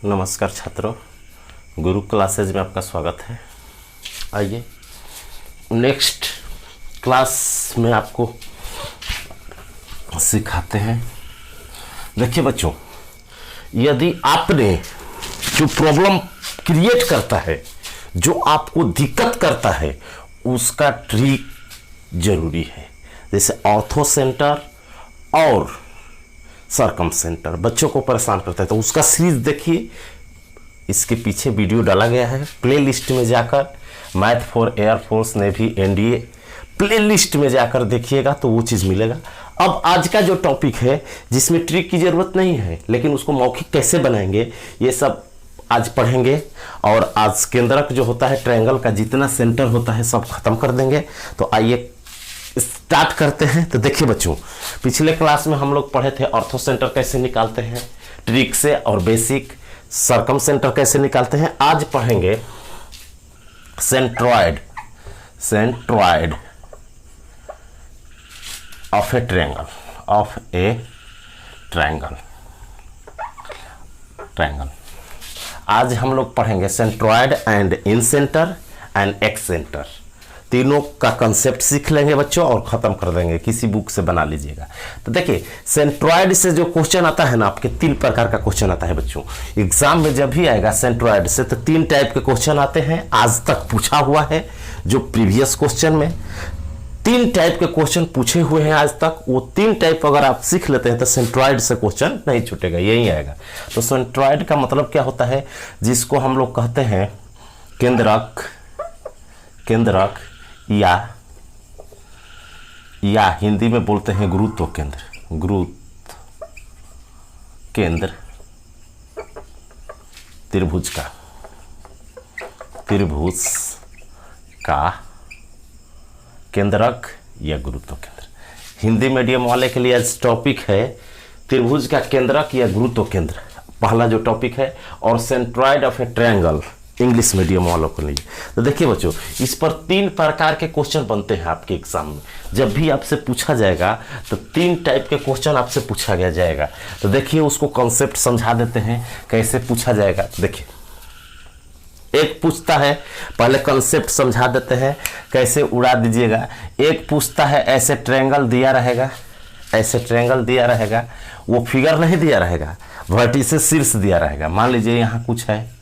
नमस्कार छात्रों, गुरु क्लासेज में आपका स्वागत है। आइए नेक्स्ट क्लास में आपको सिखाते हैं। देखिए बच्चों, यदि आपने जो प्रॉब्लम क्रिएट करता है, जो आपको दिक्कत करता है, उसका ट्रिक जरूरी है। जैसे ऑर्थो सेंटर और सरकम सेंटर बच्चों को परेशान करता है, तो उसका सीरीज देखिए। इसके पीछे वीडियो डाला गया है प्ले लिस्ट में जाकर। Math for air force navy NDA play list में जाकर देखिएगा तो वो चीज़ मिलेगा। अब आज का जो टॉपिक है, जिसमें ट्रिक की ज़रूरत नहीं है, लेकिन उसको मौखिक कैसे बनाएंगे, ये सब आज पढ़ेंगे। और आज केंद्रक जो होता है, ट्रायंगल का जितना सेंटर होता है, सब खत्म कर देंगे। तो आइए स्टार्ट करते हैं। तो देखिए बच्चों, पिछले क्लास में हम लोग पढ़े थे ऑर्थो सेंटर कैसे निकालते हैं ट्रिक से, और बेसिक सर्कम सेंटर कैसे निकालते हैं। आज पढ़ेंगे सेंट्रॉयड ऑफ ए ट्रायंगल आज हम लोग पढ़ेंगे centroid and in centre and x centre. तीनों का कंसेप्ट सीख लेंगे बच्चों और खत्म कर देंगे। किसी बुक से बना लीजिएगा। तो देखिए, सेंट्रॉयड से जो क्वेश्चन आता है ना, आपके 3 प्रकार का क्वेश्चन आता है बच्चों। एग्जाम में जब भी आएगा सेंट्रॉयड से, तो 3 टाइप के क्वेश्चन आते हैं। आज तक पूछा हुआ है, जो प्रीवियस क्वेश्चन में 3 टाइप के क्वेश्चन पूछे हुए हैं आज तक। वो 3 टाइप अगर आप सीख लेते हैं तो सेंट्रॉयड से क्वेश्चन नहीं छूटेगा, यही आएगा। तो सेंट्रॉयड का मतलब क्या होता है, जिसको हम लोग कहते हैं केंद्रक या हिंदी में बोलते हैं गुरुत्व केंद्र त्रिभुज का केंद्रक या गुरुत्व केंद्र। हिंदी मीडियम वाले के लिए आज टॉपिक है त्रिभुज का केंद्रक या गुरुत्व केंद्र, पहला जो टॉपिक है। और centroid of A triangle English medium वालों के लिए। तो देखिए बच्चों, इस पर 3 प्रकार के क्वेश्चन बनते हैं आपके एग्जाम में। जब भी आपसे पूछा जाएगा तो 3 टाइप के क्वेश्चन आपसे पूछा गया जाएगा। तो देखिए, उसको कॉन्सेप्ट समझा देते हैं कैसे पूछा जाएगा। देखिए, एक पूछता है, पहले कॉन्सेप्ट समझा देते हैं कैसे उड़ा दीजिएगा। एक पूछता है ऐसे ट्रायंगल दिया रहेगा, वो फिगर नहीं दिया रहेगा, वर्टिसेस शीर्ष दिया रहेगा। मान लीजिए यहाँ कुछ है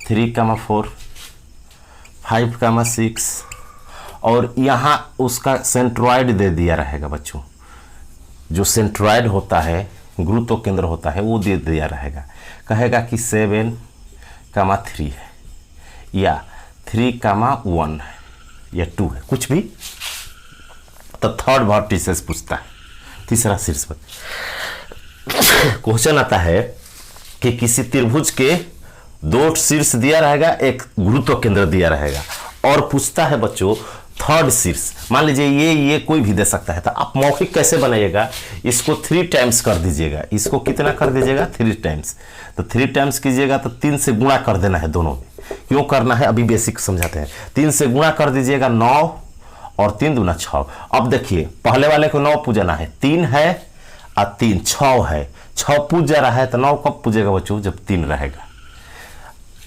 3, 4, 5, 6, और यहाँ उसका सेंट्रॉयड दे दिया रहेगा बच्चों। जो सेंट्रॉयड होता है, गुरुत्व केंद्र होता है, वो दे दिया रहेगा। कहेगा कि 7, 3 है, या 3, 1 है, या 2 है, कुछ भी। तो थर्ड वर्टिसेस पूछता है, तीसरा शीर्ष पर क्वेश्चन आता है कि किसी त्रिभुज के 2 शीर्ष दिया रहेगा, एक गुरुत्व केंद्र दिया रहेगा, और पूछता है बच्चों थर्ड शीर्ष। मान लीजिए ये कोई भी दे सकता है। तो आप मौखिक कैसे बनाइएगा, इसको 3 टाइम्स कर दीजिएगा। इसको कितना कर दीजिएगा, 3 टाइम्स। तो 3 टाइम्स कीजिएगा तो 3 से गुणा कर देना है दोनों में। क्यों करना है अभी बेसिक समझाते हैं। 3 से गुणा कर दीजिएगा 9, और 3 दूना 6। अब देखिए, पहले वाले को 9 पूजना है, 3 है और 3 6 है। 6 पूज जा रहा है, तो 9 कब पूजेगा बच्चों, जब 3 रहेगा।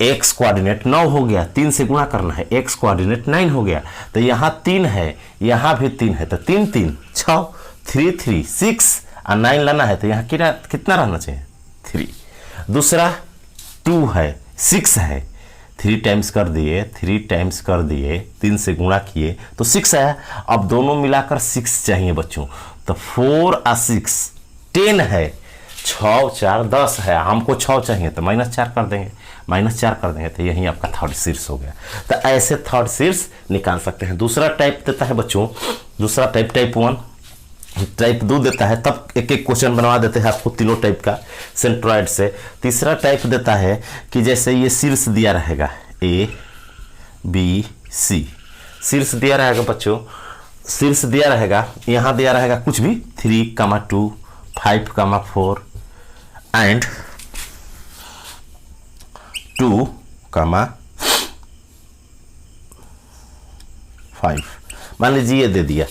एक्स कोऑर्डिनेट 9 हो गया, 3 से गुणा करना है, एक्स कोऑर्डिनेट 9 हो गया। तो यहाँ 3 है, यहाँ भी 3 है, तो 3 3 6, 3 3 6 और 9 लाना है। तो यहाँ कितना रहना चाहिए, 3। दूसरा 2 है, 6 है, 3 टाइम्स कर दिए, 3 से गुणा किए तो 6 आया। अब दोनों मिलाकर 6 चाहिए बच्चों। तो 4 और 6 10 है, 6 4 10 है, हमको 6 चाहिए, तो -4 कर देंगे, तो यही आपका थर्ड शीर्ष हो गया। तो ऐसे थर्ड शीर्ष निकाल सकते हैं। दूसरा टाइप देता है बच्चों, दूसरा टाइप 1, टाइप 2 देता है, तब एक क्वेश्चन बनवा देते हैं आपको तीनों टाइप का सेंट्रॉयड से। तीसरा टाइप देता है कि जैसे ये शीर्ष दिया रहेगा A B C, शीर्ष दिया रहेगा बच्चों, शीर्ष दिया रहेगा, यहाँ दिया रहेगा कुछ भी 3, 2, 5, 4 एंड 2, 5। मान लीजिए ये दे दिया,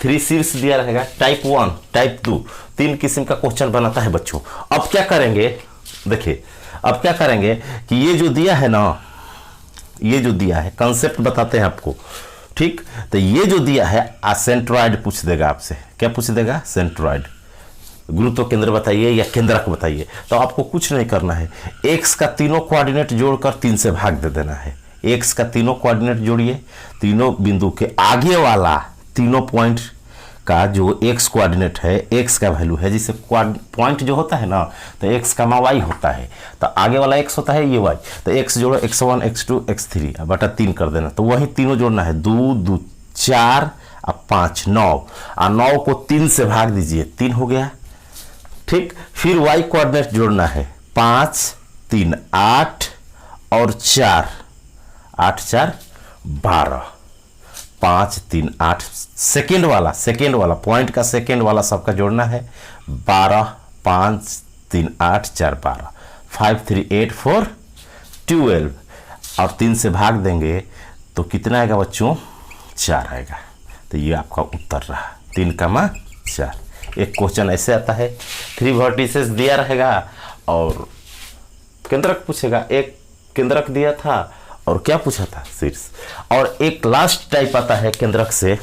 3 शीर्ष दिया रहेगा। टाइप 1, टाइप 2, 3 किस्म का क्वेश्चन बनाता है बच्चों। अब क्या करेंगे, देखिए अब क्या करेंगे कि ये जो दिया है ना, ये जो दिया है कंसेप्ट बताते हैं आपको, ठीक। तो ये जो दिया है सेंट्रॉइड पूछ देगा आपसे, क्या पूछ देगा? सेंट्रॉइड, गुरुत्व केंद्र बताइए या केंद्रक बताइए। तो आपको कुछ नहीं करना है, एक्स का तीनों कोऑर्डिनेट जोड़कर 3 से भाग दे देना है। एक्स का तीनों कोऑर्डिनेट जोड़िए, तीनों बिंदु के आगे वाला तीनों पॉइंट का जो एक्स कोऑर्डिनेट है, एक्स का वैल्यू है, जिसे पॉइंट जो होता है ना, तो एक्स का वाई होता है, तो आगे वाला एक्स होता है, ये वाई। तो एक्स जोड़ो, x1 x2 x3 बटा 3 कर देना। तो वही तीनों जोड़ना है, 2 2 4 और 5 9, और 9 को 3 से भाग दीजिए, 3 हो गया, ठीक। फिर वाई कोऑर्डिनेट जोड़ना है, 5 3 8 और 4, 8 4 12, 5 3 8, सेकेंड वाला पॉइंट का सेकेंड वाला सबका जोड़ना है, 12 5 3 8 4 12, 5 3 8 4 12, और 3 से भाग देंगे तो कितना आएगा बच्चों? 4 आएगा। तो ये आपका उत्तर रहा, 3 का 4। एक क्वेश्चन ऐसे आता है, 3 वर्टिसेस दिया रहेगा और केंद्रक पूछेगा, एक केंद्रक दिया था और क्या पूछा था? शीर्ष। और एक लास्ट टाइप आता है केंद्रक से,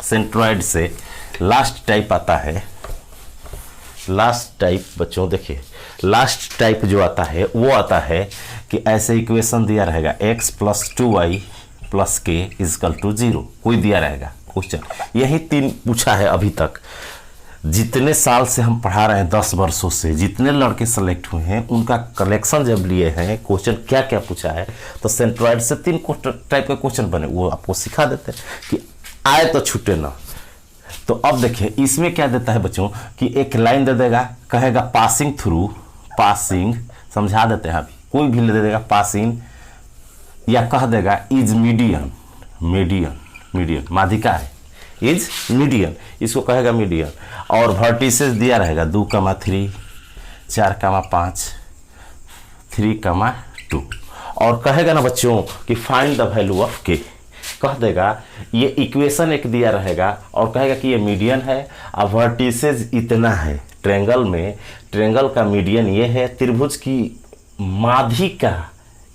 सेंट्रॉइड से लास्ट टाइप आता है। लास्ट टाइप बच्चों देखिए, लास्ट टाइप जो आता है वो आता है कि ऐसे इक्वेशन दिया रहेगा, x + 2y + k = 0, कोई दिया रहेगा क्वेश्चन। यही 3 पूछा है अभी तक, जितने साल से हम पढ़ा रहे हैं, 10 वर्षों से जितने लड़के सेलेक्ट हुए हैं उनका कलेक्शन जब लिए हैं, क्वेश्चन क्या क्या पूछा है, तो सेंट्रॉइड से 3 टाइप के क्वेश्चन बने, वो आपको सिखा देते हैं कि आए तो छूटे ना। तो अब देखिए इसमें क्या देता है बच्चों कि एक लाइन दे देगा, कहेगा पासिंग थ्रू, पासिंग समझा देते हैं अभी, कोई भी दे देगा पासिंग, या कह देगा इज मीडियन, मीडियन माध्यिका है, इज मीडियन, इसको कहेगा मीडियन। और वर्टिसेस दिया रहेगा 2 3 4 5 3 2, और कहेगा ना बच्चों कि फाइंड द वैल्यू ऑफ के, कह देगा ये इक्वेशन एक दिया रहेगा और कहेगा कि ये मीडियन है, और वर्टिसेस इतना है, ट्रायंगल में ट्रायंगल का मीडियन ये है, त्रिभुज की माध्यिका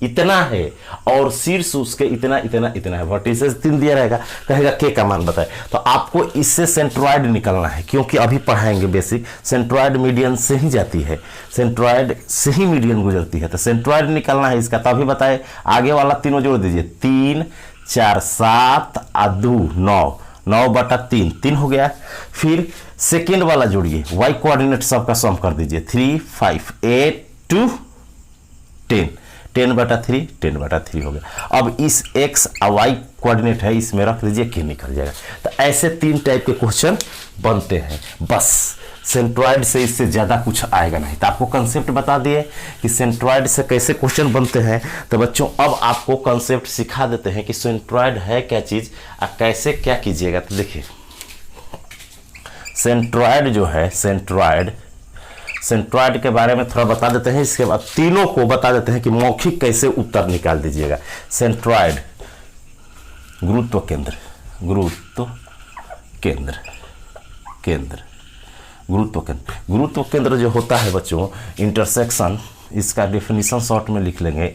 इतना है और शीर्ष उसके इतना इतना इतना है, वर्टिसेस 3 दिया रहेगा, कहेगा के का मान बताए। तो आपको इससे सेंट्रॉइड निकलना है, क्योंकि अभी पढ़ाएंगे बेसिक, सेंट्रॉइड मीडियन से ही जाती है, सेंट्रॉइड से ही मीडियन गुजरती है, तो सेंट्रॉइड निकलना है इसका। तो अभी बताए, आगे वाला तीनों जोड़ दीजिए, 3 4 7 और 2 9, 9 बटा 3 3 हो गया। फिर सेकेंड वाला जोड़िए, वाई कोऑर्डिनेट सबका सम कर दीजिए, 3 5 8 2 10, 10 बटा 3 10 बटा 3 हो गया। अब इस x और y कोऑर्डिनेट है, इसमें रख दीजिए, के निकल जाएगा। तो ऐसे 3 टाइप के क्वेश्चन बनते हैं, बस सेंट्रॉइड से इससे ज़्यादा कुछ आएगा नहीं। तो आपको कंसेप्ट बता दिए कि सेंट्रॉइड से कैसे क्वेश्चन बनते हैं। तो बच्चों अब आपको कंसेप्ट सिखा देते हैं कि सेंट्रॉइड है क्या चीज़ और कैसे क्या कीजिएगा। तो देखिए सेंट्रॉइड जो है, सेंट्रॉइड के बारे में थोड़ा बता देते हैं, इसके बाद तीनों को बता देते हैं कि मौखिक कैसे उत्तर निकाल दीजिएगा। सेंट्रॉइड, गुरुत्व केंद्र, गुरुत्व केंद्र जो होता है बच्चों, इंटरसेक्शन, इसका डेफिनेशन शॉर्ट में लिख लेंगे,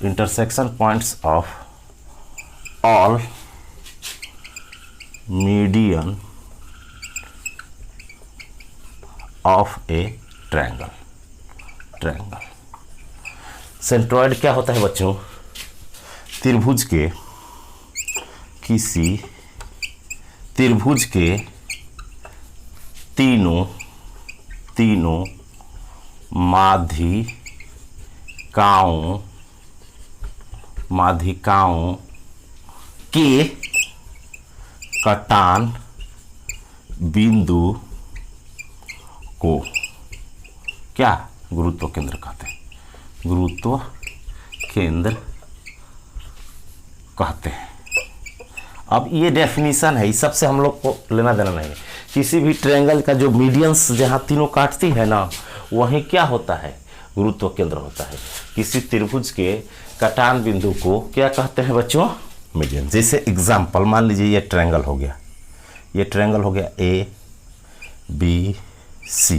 intersection points of all median of A triangle. Centroid क्या होता है बच्चों? त्रिभुज के किसी त्रिभुज के तीनों माध्यिकाओं के कटान बिंदु को क्या गुरुत्व केंद्र कहते हैं? गुरुत्व केंद्र कहते हैं। अब ये डेफिनेशन है, इस सबसे हम लोग को लेना देना नहीं है। किसी भी ट्रायंगल का जो मीडियंस जहाँ तीनों काटती है ना, वहीं क्या होता है? गुरुत्व केंद्र होता है। किसी त्रिभुज के कटान बिंदु को क्या कहते हैं बच्चों? मीडियन। जैसे एग्जाम्पल मान लीजिए ये ट्रायंगल हो गया, ये ट्रायंगल हो गया ए बी सी।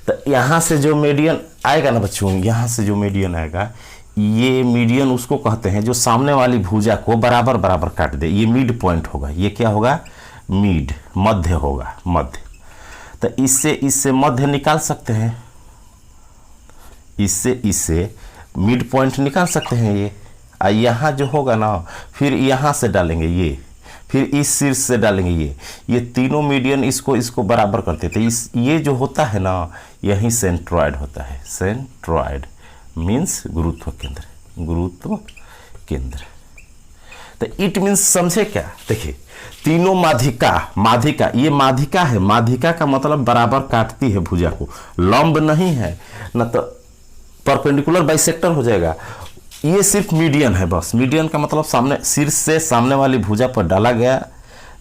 तो यहाँ से जो मीडियन आएगा ना बच्चों, यहाँ से जो मीडियन आएगा, ये मीडियन उसको कहते हैं जो सामने वाली भुजा को बराबर बराबर काट दे। ये मिड पॉइंट होगा, ये क्या होगा? मिड, मध्य होगा, मध्य। तो इससे मध्य निकाल सकते हैं, इससे मिड पॉइंट निकाल सकते हैं ये। यहाँ जो होगा ना, फिर यहाँ से डालेंगे ये, फिर इस शीर्ष से डालेंगे ये तीनों मीडियन इसको बराबर करते थे। ये जो होता है ना, यही सेंट्रॉयड होता है। सेंट्रॉयड मीन्स गुरुत्व केंद्र, गुरुत्व केंद्र। तो इट मीन्स समझे क्या? देखिए तीनों माध्यिका, ये माध्यिका है। माध्यिका का मतलब बराबर काटती है भुजा को, लंब नहीं है ना, तो परपेंडिकुलर बाइसेक्टर हो जाएगा। ये सिर्फ मीडियन है बस। मीडियन का मतलब सामने, शीर्ष से सामने वाली भुजा पर डाला गया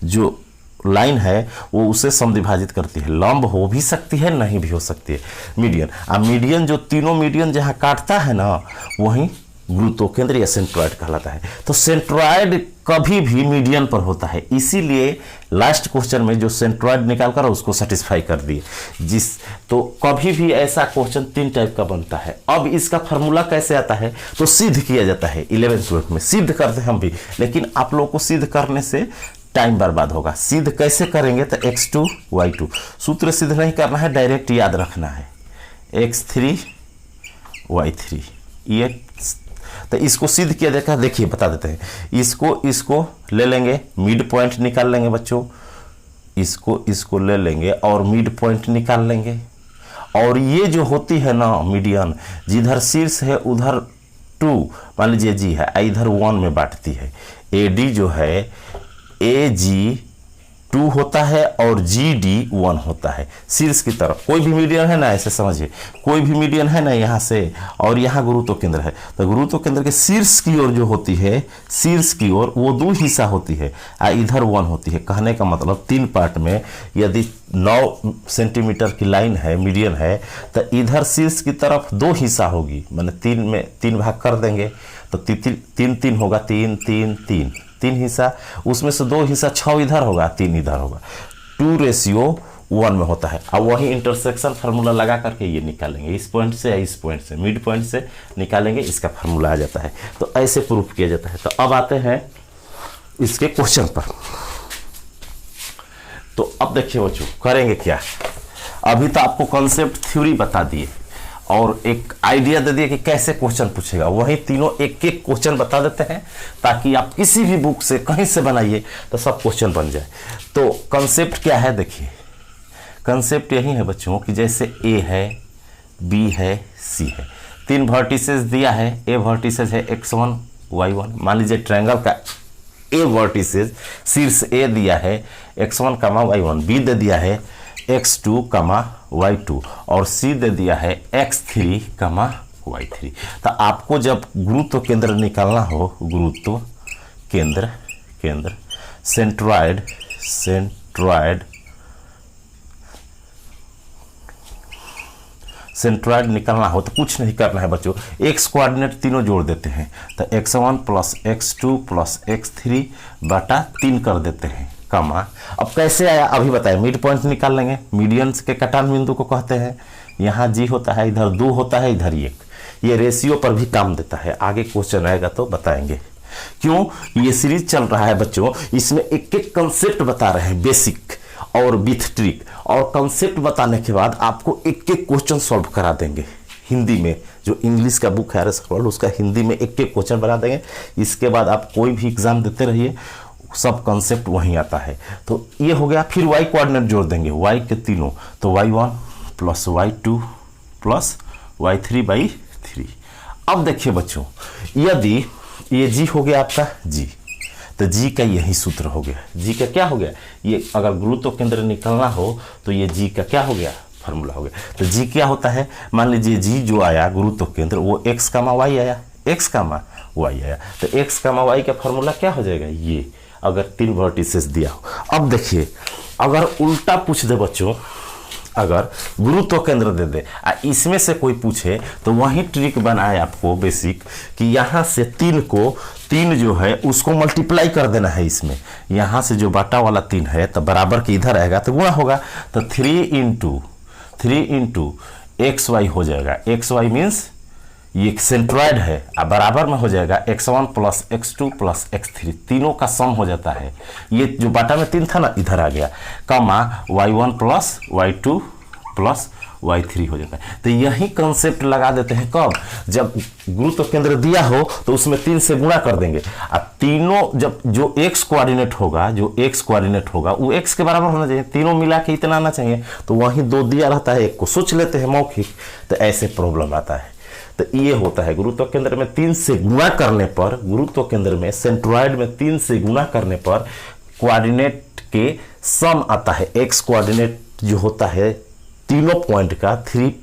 जो लाइन है वो उसे समद्विभाजित करती है। लंब हो भी सकती है, नहीं भी हो सकती है मीडियन। अब मीडियन जो तीनों मीडियन जहाँ काटता है ना, वहीं गुरुत्व केंद्र या सेंट्रॉयड कहलाता है। तो सेंट्रॉयड कभी भी मीडियन पर होता है, इसीलिए लास्ट क्वेश्चन में जो सेंट्रॉयड निकाल कर उसको सेटिस्फाई कर दिए। तो कभी भी ऐसा क्वेश्चन 3 टाइप का बनता है। अब इसका फार्मूला कैसे आता है? तो सिद्ध किया जाता है। 11th में सिद्ध करते हैं हम भी, लेकिन आप लोगों को सिद्ध करने से टाइम बर्बाद होगा। सिद्ध कैसे करेंगे? तो x2 y2 सूत्र सिद्ध नहीं करना है, डायरेक्ट याद रखना है x3 y3। ये तो इसको सिद्ध किया जाएगा। देखिए बता देते हैं, इसको ले लेंगे, मिड पॉइंट निकाल लेंगे बच्चों, इसको ले लेंगे और मिड पॉइंट निकाल लेंगे। और ये जो होती है ना मीडियन, जिधर शीर्ष है उधर 2 मान लीजिए जी है, इधर 1 में बांटती है। AD जो है AG 2 होता है और GD 1 होता है। शीर्ष की तरफ कोई भी मीडियन है ना, ऐसे समझिए, कोई भी मीडियन है ना यहाँ से, और यहाँ गुरुत्व केंद्र है। तो गुरुत्व केंद्र के शीर्ष की ओर जो होती है, शीर्ष की ओर वो 2 हिस्सा होती है, इधर 1 होती है। कहने का मतलब 3 पार्ट में यदि 9 सेंटीमीटर की लाइन है, मीडियन है, तो इधर शीर्ष की तरफ 2 हिस्सा होगी, मैंने 3 में 3 भाग कर देंगे तो 3 होगा, 3 हिस्सा, उसमें से 2 हिस्सा 6 इधर होगा, 3 इधर होगा। 2:1 में होता है। अब वही इंटरसेक्शन फार्मूला लगा करके ये निकालेंगे, इस पॉइंट से या इस पॉइंट से, मिड पॉइंट से निकालेंगे, इसका फार्मूला आ जाता है। तो ऐसे प्रूफ किया जाता है। तो अब आते हैं इसके क्वेश्चन पर। तो अब देखिए बच्चों करेंगे क्या। अभी तो आपको कॉन्सेप्ट थ्योरी बता दिए और एक आइडिया दे दिया कि कैसे क्वेश्चन पूछेगा। वही तीनों एक एक क्वेश्चन बता देते हैं ताकि आप किसी भी बुक से कहीं से बनाइए तो सब क्वेश्चन बन जाए। तो कंसेप्ट क्या है? देखिए कंसेप्ट यही है बच्चों कि जैसे A है, B है, C है, 3 वर्टिसेस दिया है। A वर्टिसेस है x1 y1। मान लीजिए ट्रायंगल का A वर्टिसेस शीर्ष A दिया है x1, y1, B दे दिया है x2, y2 और C दे दिया है x3, y3। तो आपको जब गुरुत्व केंद्र निकालना हो, गुरुत्व केंद्र सेंट्रॉयड निकालना हो तो कुछ नहीं करना है बच्चों, एक्स कोऑर्डिनेट तीनों जोड़ देते हैं। तो x1 plus x2 plus x3 बटा 3 कर देते हैं, कमा। अब कैसे आया अभी बताएं। मिड पॉइंट निकाल लेंगे, मीडियंस के कटान बिंदु को कहते हैं। यहाँ जी होता है, इधर 2 होता है, इधर 1। ये रेशियो पर भी काम देता है, आगे क्वेश्चन आएगा तो बताएंगे। क्यों? ये सीरीज चल रहा है बच्चों, इसमें एक एक कंसेप्ट बता रहे हैं, बेसिक और विथ ट्रिक। और कंसेप्ट बताने के बाद आपको एक एक क्वेश्चन सॉल्व करा देंगे हिंदी में। जो इंग्लिश का बुक है RS उसका हिंदी में एक एक क्वेश्चन बना देंगे। इसके बाद आप कोई भी एग्जाम देते रहिए, सब कंसेप्ट वहीं आता है। तो ये हो गया। फिर y कोऑर्डिनेट जोड़ देंगे, y के तीनों, तो y1 plus y2 plus y3/3। अब देखिए बच्चों, यदि ये g हो गया आपका g, तो g का यही सूत्र हो गया। g का क्या हो गया? ये अगर गुरुत्व केंद्र निकलना हो तो ये g का क्या हो गया? फार्मूला हो गया। तो g क्या होता है? मान लीजिए g जो आया गुरुत्व केंद्र वो x, y आया, x, y आया। तो x, y का फार्मूला क्या हो जाएगा? ये अगर 3 वर्टिसेस दिया हो। अब देखिए, अगर उल्टा पूछ दे बच्चों, अगर गुरुत्व केंद्र दे दे इसमें से कोई पूछे तो वही ट्रिक बनाए आपको बेसिक कि यहाँ से 3 जो है उसको मल्टीप्लाई कर देना है इसमें। यहाँ से जो बाटा वाला 3 है तो बराबर के इधर आएगा तो गुणा होगा, तो 3 इंटू एक्स वाई हो जाएगा। एक्स वाई मीन्स ये सेंट्रॉइड है, अब बराबर में हो जाएगा x1 plus x2 plus x3, तीनों का सम हो जाता है। ये जो बाटा में 3 था ना इधर आ गया, कमा y1 plus y2 plus y3 हो जाता है। तो यही कंसेप्ट लगा देते हैं कब, जब गुरुत्व केंद्र दिया हो तो उसमें 3 से गुणा कर देंगे। अब तीनों जब जो x कोऑर्डिनेट होगा वो x के बराबर होना चाहिए, तीनों मिला के इतना आना चाहिए, तो वहीं 2 दिया रहता है, एक को सोच लेते हैं मौखिक, तो ऐसे प्रॉब्लम आता है। तो ये होता है गुरुत्व केंद्र में 3 से गुणा करने पर, गुरुत्व केंद्र में सेंट्रॉइड में 3 से गुणा करने पर कोऑर्डिनेट के सम आता है। एक्स कोऑर्डिनेट जो होता है तीनों पॉइंट का, 3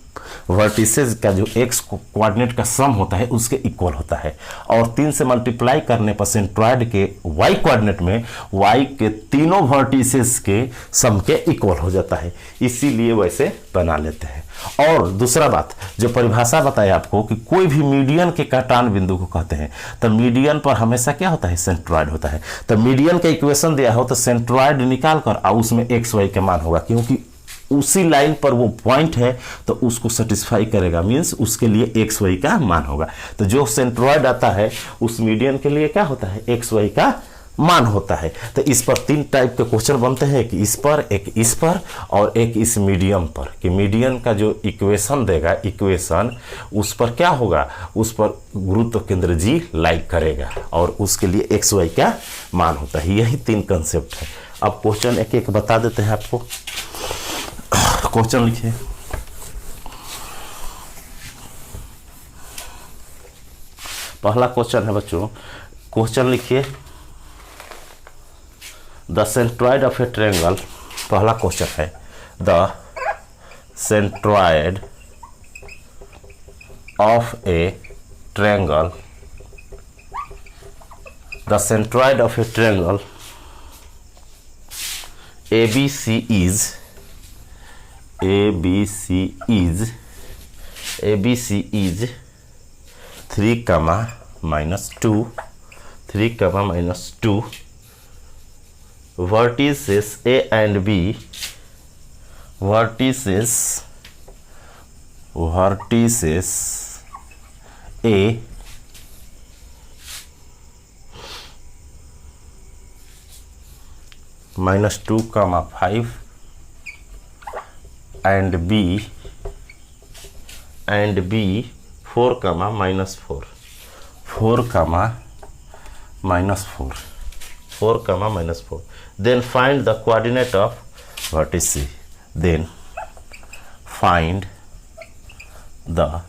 वर्टिसेस का जो एक्स कोऑर्डिनेट का सम होता है उसके इक्वल होता है, और 3 से मल्टीप्लाई करने पर सेंट्रॉइड के वाई कोऑर्डिनेट में वाई के तीनों वर्टिसेस के सम के इक्वल हो जाता है, इसीलिए वैसे बना लेते हैं। और दूसरा बात जो परिभाषा बताया आपको कि कोई भी मीडियन के काटान बिंदु को कहते हैं, तो मीडियन पर हमेशा क्या होता है, सेंट्रॉइड होता है। तो मीडियन का इक्वेशन दिया हो तो सेंट्रॉइड निकाल कर और उसमें एक्स वाई का मान होगा, क्योंकि उसी लाइन पर वो पॉइंट है तो उसको सेटिस्फाई करेगा, मींस उसके लिए एक्स वाई का मान होगा। तो जो सेंट्रॉइड आता है उस मीडियन के लिए क्या होता है, एक्स वाई का मान होता है। तो इस पर 3 टाइप के क्वेश्चन बनते हैं, कि इस पर, एक इस पर और एक इस मीडियम पर, कि मीडियन का जो इक्वेशन देगा, इक्वेशन उस पर क्या होगा, उस पर गुरुत्व केंद्र जी लाइक करेगा और उसके लिए एक्स वाई का मान होता है। यही 3 कंसेप्ट है। अब क्वेश्चन एक एक बता देते हैं आपको। क्वेश्चन लिखिए। पहला क्वेश्चन है बच्चों, क्वेश्चन लिखिए, the centroid of A triangle. पहला क्वेश्चन है, the centroid of A triangle, the centroid of A triangle ABC is 3, -2 vertices A and B, vertices A -2, 5 and B 4, -4, 4, -4. Then find the coordinate of vertices. Then find the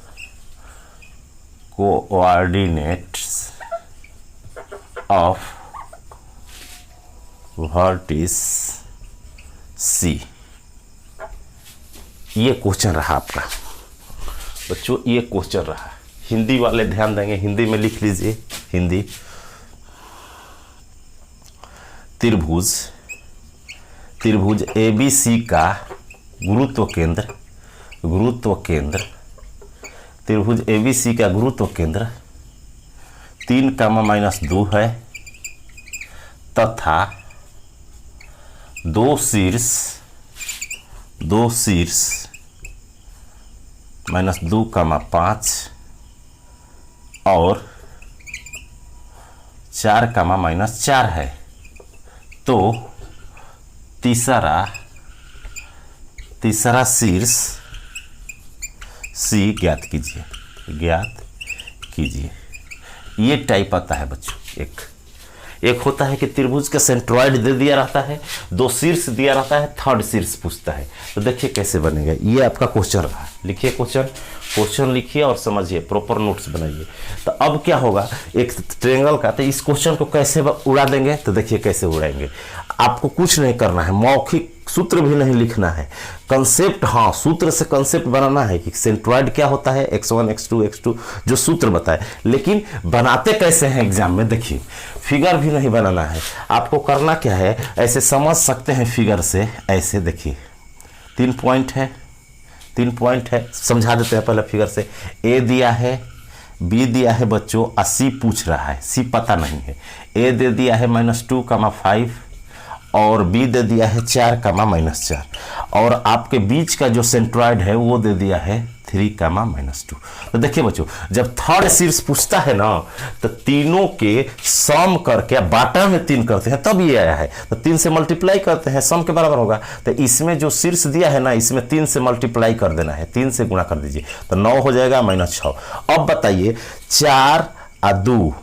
coordinates of vertice C. ये question रहा आपका बच्चों, ये question रहा। हिंदी वाले ध्यान देंगे, हिंदी में लिख लीजिए। हिंदी, त्रिभुज ABC का गुरुत्व केंद्र, त्रिभुज ABC का गुरुत्व केंद्र 3, -2 है, तथा 2 शीर्ष -2, 5 और 4, -4 है। तो तीसरा शीर्ष C ज्ञात कीजिए। ये टाइप आता है बच्चों। एक होता है कि त्रिभुज का सेंट्रॉइड दे दिया रहता है, 2 शीर्ष दिया रहता है, 3rd शीर्ष पूछता है। तो देखिए कैसे बनेगा। ये आपका क्वेश्चन रहा। लिखिए क्वेश्चन लिखिए और समझिए, प्रॉपर नोट्स बनाइए। तो अब क्या होगा, एक ट्रायंगल का, तो इस क्वेश्चन को कैसे उड़ा देंगे, तो देखिए कैसे उड़ाएंगे। आपको कुछ नहीं करना है, मौखिक सूत्र भी नहीं लिखना है, कंसेप्ट, हाँ सूत्र से कंसेप्ट बनाना है कि सेंट्रॉइड क्या होता है, x1 x2 जो सूत्र बताए। लेकिन बनाते कैसे हैं एग्जाम में, देखिए फिगर भी नहीं बनाना है। आपको करना क्या है, ऐसे समझ सकते हैं फिगर से, ऐसे देखिए 3 पॉइंट है, 3 पॉइंट है। समझा देते हैं पहले फिगर से। ए दिया है, बी दिया है बच्चों, और सी पूछ रहा है, सी पता नहीं है। ए दे दिया है -2,5 और बी दे दिया है 4,-4 और आपके बीच का जो सेंट्रॉइड है वो दे दिया है 3,-2। तो देखिए बच्चों, जब थर्ड शीर्ष पूछता है ना तो तीनों के सम करके बाटा में 3 करते हैं तब ये आया है। तो 3 से मल्टीप्लाई करते हैं, सम के बराबर होगा। तो इसमें जो शीर्ष दिया है ना, इसमें 3 से मल्टीप्लाई कर देना है, 3 से गुणा कर दीजिए तो 9 हो जाएगा -6। अब बताइए 4 और 2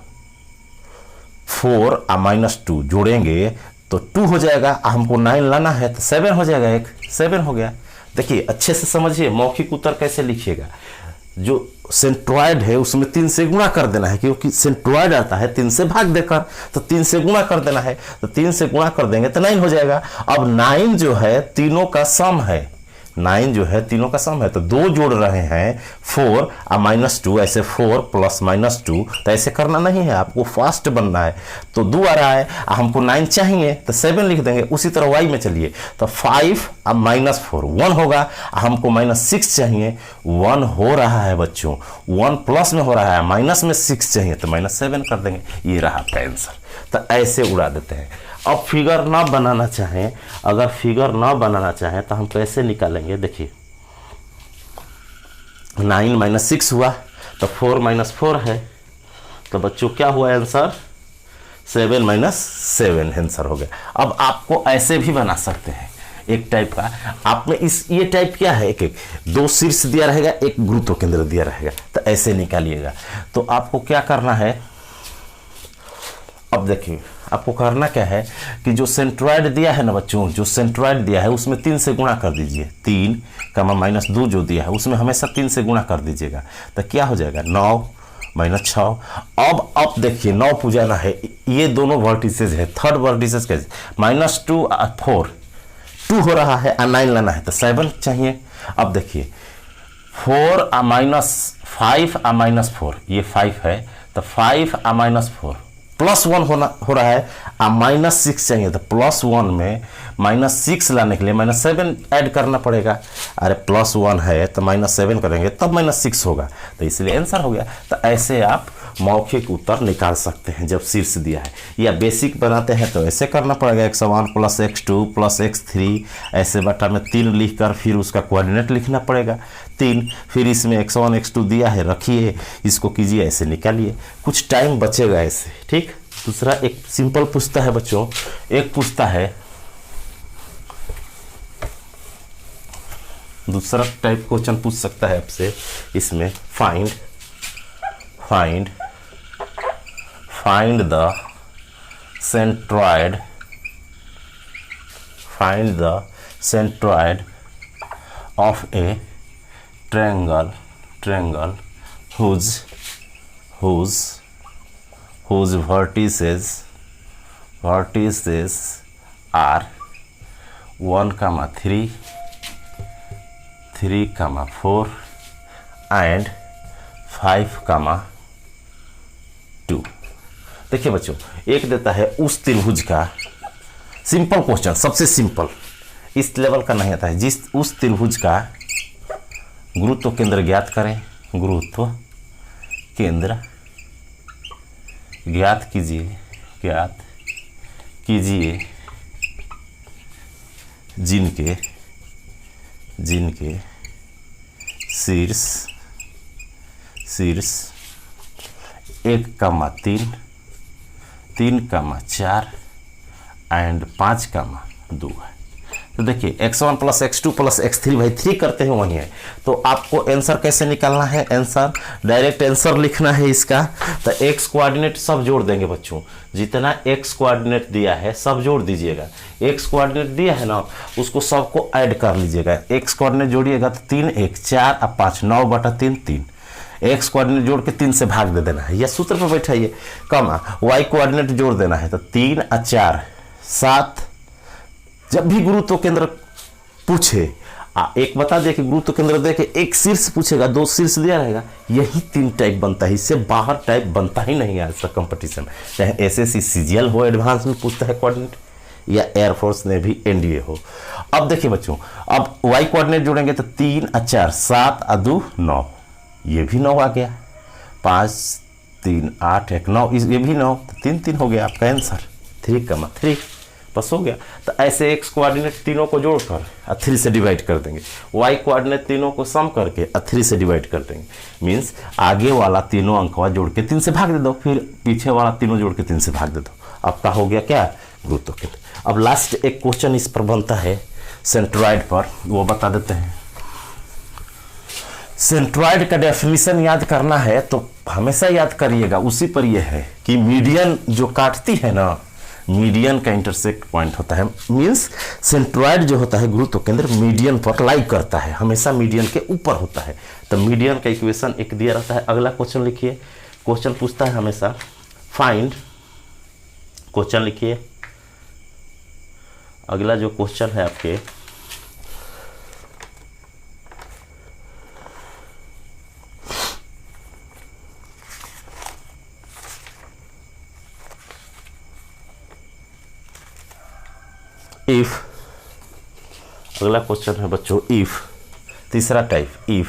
4 और -2 जोड़ेंगे तो 2 हो जाएगा। हमको 9 लाना है तो 7 हो जाएगा, एक 7 हो गया। देखिए अच्छे से समझिए मौखिक उत्तर कैसे लिखिएगा। जो सेंट्रॉइड है उसमें 3 से गुणा कर देना है, क्योंकि सेंट्रॉइड आता है 3 से भाग देकर, तो 3 से गुणा कर देना है। तो 3 से गुणा कर देंगे तो 9 हो जाएगा। अब 9 जो है तीनों का सम है, 9 जो है तीनों का सम है। तो 2 जोड़ रहे हैं 4 और -2, ऐसे 4 + -2। तो ऐसे करना नहीं है, आपको फास्ट बनना है। तो 2 आ रहा है, हमको 9 चाहिए तो 7 लिख देंगे। उसी तरह y में चलिए तो 5 और -4 1 होगा। हमको -6 चाहिए, 1 हो रहा है बच्चों, 1 प्लस में हो रहा है, माइनस में 6 चाहिए तो -7 कर देंगे। ये रहा आपका आंसर। तो ऐसे उड़ा देते हैं। अब फिगर ना बनाना चाहें, अगर फिगर ना बनाना चाहें तो हम कैसे निकालेंगे। देखिए 9 - 6 हुआ तो 4 - 4 है, तो बच्चों क्या हुआ आंसर, 7 - 7 आंसर हो गया। अब आपको ऐसे भी बना सकते हैं, एक टाइप का आप में ये टाइप क्या है, एक 2 शीर्ष दिया रहेगा, एक गुरुत्व केंद्र दिया रहेगा, तो ऐसे निकालिएगा। तो आपको क्या करना है, अब देखिए आपको करना क्या है कि जो सेंट्रॉइड दिया है ना बच्चों, जो सेंट्रॉइड दिया है उसमें 3 से गुणा कर दीजिए। 3, -2 जो दिया है उसमें हमेशा 3 से गुणा कर दीजिएगा तो क्या हो जाएगा 9 - 6। अब देखिए 9 पुजाना है, ये दोनों वर्टिसेस है, थर्ड वर्टिसेस कैसे -2 और 4 2 हो रहा है और 9 लाना है तो 7 चाहिए। अब देखिए 4 और -5 और -4, ये 5 है तो 5 और -4 +1 हो रहा है और -6 चाहिए तो +1 में -6 लाने के लिए -7 ऐड करना पड़ेगा। अरे +1 है तो -7 करेंगे तब -6 होगा, तो इसलिए आंसर हो गया। तो ऐसे आप मौखिक उत्तर निकाल सकते हैं जब शीर्ष दिया है। या बेसिक बनाते हैं तो ऐसे करना पड़ेगा, x1 + x2 + x3 ऐसे बटा में 3 लिखकर फिर उसका कोऑर्डिनेट लिखना पड़ेगा 3, फिर इसमें x1 x2 दिया है, रखिए इसको कीजिए, ऐसे निकालिए, कुछ टाइम बचेगा ऐसे। ठीक। दूसरा एक सिंपल पूछता है बच्चों, एक पूछता है दूसरा टाइप क्वेश्चन पूछ सकता है आपसे, इसमें find the centroid of a triangle whose vertices are 1, 3, 4 and 5, 2। देखिए बच्चों, एक देता है उस त्रिभुज का, सिंपल क्वेश्चन, सबसे सिंपल, इस लेवल का नहीं आता है, जिस उस त्रिभुज का गुरुत्व केंद्र ज्ञात करें। गुरुत्व केंद्र ज्ञात कीजिए जिनके शीर्ष 1, 3, 4 एंड 5, 2 है। तो देखिए x1 + x2 + x3 भाई 3 करते हैं वही है। तो आपको आंसर कैसे निकालना है, आंसर डायरेक्ट आंसर लिखना है इसका। तो x कोऑर्डिनेट सब जोड़ देंगे बच्चों, जितना x कोऑर्डिनेट दिया है सब जोड़ दीजिएगा। x कोऑर्डिनेट दिया है ना उसको सबको ऐड कर लीजिएगा। x कोऑर्डिनेट जोड़िएगा तो 3, 1, 4 और 5 9/3 3। x कोऑर्डिनेट जोड़ के 3 से भाग दे देना है, या सूत्र पर बैठाइए, कमा y कोऑर्डिनेट जोड़ देना है तो 3 और 4 7। जब भी गुरुत्व केंद्र पूछे, एक बता दे कि गुरुत्व केंद्र दे के एक शीर्ष पूछेगा, 2 शीर्ष दिया रहेगा, यही 3 टाइप बनता है, इससे बाहर टाइप बनता ही नहीं है आज तक कंपटीशन, चाहे एसएससी सीजीएल हो, एडवांस में पूछता है कोऑर्डिनेट, या एयरफोर्स नेवी एनडीए हो। अब देखिए बच्चों, अब वाई कोऑर्डिनेट जोड़ेंगे तो 3 और 4 7 और 2 9, ये भी 9 आ गया। 5 3 8 1 9, ये भी 9, तो 3 3 हो गया आपका आंसर। 3,3 बस हो गया। तो ऐसे एक्स कोऑर्डिनेट तीनों को जोड़कर और 3 से डिवाइड कर देंगे, वाई कोऑर्डिनेट तीनों को सम करके और 3 से डिवाइड कर देंगे। मीन्स आगे वाला तीनों अंकवा जोड़ के 3 से भाग दे दो, फिर पीछे वाला तीनों जोड़ के 3 से भाग दे दो, आपका हो गया क्या, गुरुत्व केंद्र। अब लास्ट एक क्वेश्चन इस पर बनता है सेंट्रॉइड पर, वो बता देते हैं। सेंट्रॉइड का डेफिनेशन याद करना है तो हमेशा याद करिएगा, उसी पर यह है कि मीडियन जो काटती है ना, मीडियन का इंटरसेक्ट पॉइंट होता है। मींस सेंट्रॉइड जो होता है गुरुत्व केंद्र मीडियन पर लाई करता है, हमेशा मीडियन के ऊपर होता है। तो मीडियन का इक्वेशन एक दिया रहता है। अगला क्वेश्चन लिखिए, क्वेश्चन पूछता है हमेशा फाइंड, क्वेश्चन लिखिए। अगला जो क्वेश्चन है आपके, इफ, अगला क्वेश्चन है बच्चों इफ, तीसरा type, if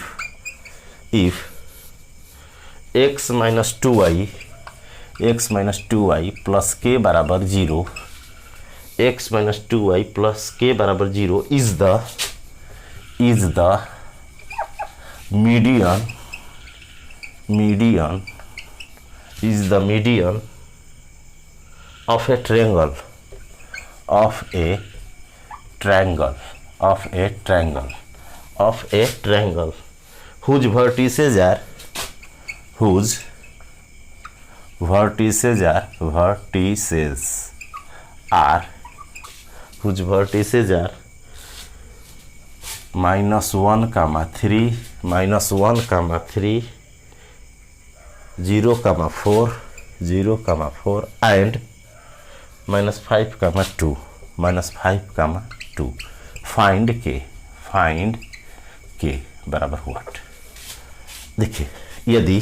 x minus 2y plus के बराबर 0, x माइनस 2y प्लस के बराबर 0 is the median of A triangle whose vertices are -1, 3, -1, 3, 0, 4 and -5, 2 find के बराबर व्हाट। देखिए, यदि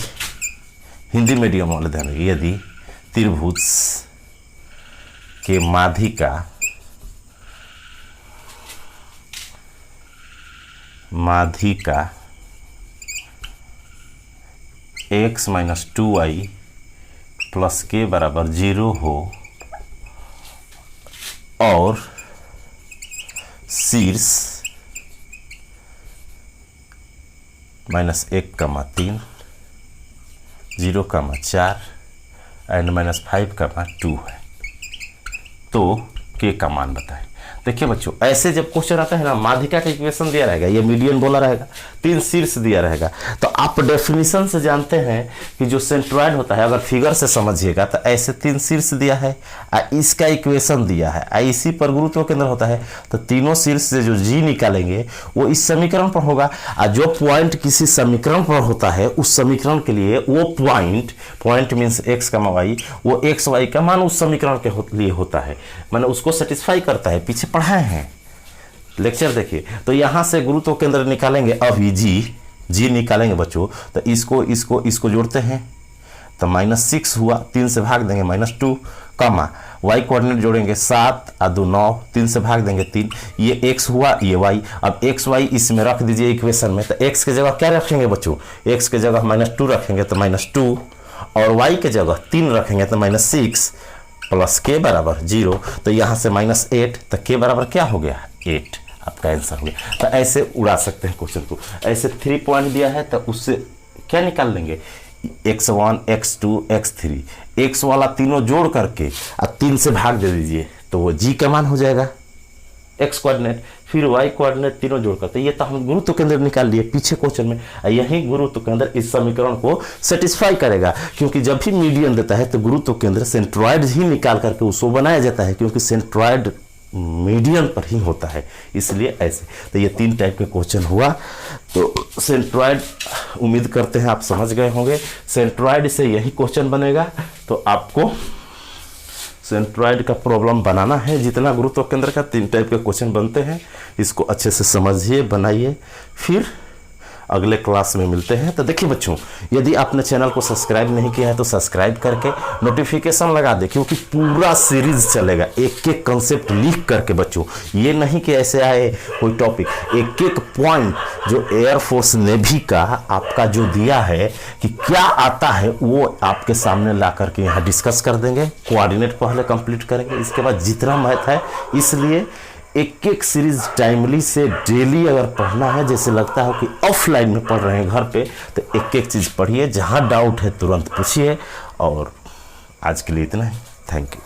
हिंदी मीडियम वाले ध्यान रखिए, यदि त्रिभुज के माध्यिका x माइनस 2y प्लस के बराबर 0 हो और शीर्ष -1, 3, 0, 4 एंड -5, 2 है, तो के का मान बताएं। देखिए बच्चों, ऐसे जब क्वेश्चन आता है ना, माध्यिका का इक्वेशन दिया रहेगा, ये मीडियन बोला रहेगा, 3 शीर्ष दिया रहेगा, तो आप डेफिनेशन से जानते हैं कि जो सेंट्रॉइड होता है, अगर फिगर से समझिएगा तो ऐसे 3 शीर्ष दिया है, इसका इक्वेशन दिया है, इसी पर गुरुत्व केंद्र होता है, तो तीनों शीर्ष से जो जी निकालेंगे वो इस समीकरण पर होगा, और जो पॉइंट किसी समीकरण पर होता है उस समीकरण के लिए वो पॉइंट मीन्स x, y, वो x, y का मान उस समीकरण के लिए होता है, मैंने उसको सेटिस्फाई करता है, पीछे पढ़ाए हैं लेक्चर देखिए। तो यहां से गुरुत्व केंद्र निकालेंगे, अभी जी निकालेंगे बच्चों, तो इसको जोड़ते हैं तो -6 हुआ, 3 से भाग देंगे -2, वाई कोऑर्डिनेट जोड़ेंगे 7 और 2 9, 3 से भाग देंगे 3, ये x हुआ, ये y। अब x y इसमें रख दीजिए इक्वेशन में, तो x के जगह क्या रखेंगे बच्चों, x के जगह -2 रखेंगे तो -2, और y के जगह 3 रखेंगे तो -6 प्लस के बराबर 0, तो यहाँ से -8, तो के बराबर क्या हो गया, 8, आपका आंसर हो गया। तो ऐसे उड़ा सकते हैं क्वेश्चन को। ऐसे 3 पॉइंट दिया है तो उससे क्या निकाल लेंगे, x1, x2, x3, x वाला तीनों जोड़ करके और 3 से भाग दे दीजिए, तो वो g का मान हो जाएगा, x कोऑर्डिनेट, फिर y कोऑर्डिनेट तीनों जोड़ करते। ये तो हम गुरुत्व केंद्र निकाल लिए पीछे क्वेश्चन में, यही गुरुत्व केंद्र इस समीकरण को सेटिस्फाई करेगा, क्योंकि जब भी मीडियन देता है तो गुरुत्व केंद्र सेंट्रॉइड ही निकाल करके उसको बनाया जाता है, क्योंकि सेंट्रॉइड मीडियन पर ही होता है, इसलिए ऐसे। तो ये 3 टाइप के क्वेश्चन हुआ। तो सेंट्रॉइड उम्मीद करते हैं आप समझ गए होंगे, सेंट्रॉइड से यही क्वेश्चन बनेगा, तो आपको सेंट्रॉइड का प्रॉब्लम बनाना है। जितना गुरुत्व केंद्र का 3 टाइप के क्वेश्चन बनते हैं, इसको अच्छे से समझिए, बनाइए, फिर अगले क्लास में मिलते हैं। तो देखिए बच्चों, यदि आपने चैनल को सब्सक्राइब नहीं किया है तो सब्सक्राइब करके नोटिफिकेशन लगा दे, क्योंकि पूरा सीरीज चलेगा एक एक कंसेप्ट लिख करके बच्चों। ये नहीं कि ऐसे आए कोई टॉपिक, एक एक पॉइंट जो एयरफोर्स नेवी का आपका जो दिया है कि क्या आता है वो आपके सामने ला करके यहाँ डिस्कस कर देंगे। कोऑर्डिनेट पहले कंप्लीट करेंगे, इसके बाद जितना मैथ है। इसलिए एक एक सीरीज टाइमली से डेली अगर पढ़ना है, जैसे लगता है कि ऑफलाइन में पढ़ रहे हैं घर पे, तो एक एक चीज़ पढ़िए, जहाँ डाउट है तुरंत पूछिए। और आज के लिए इतना ही, थैंक यू।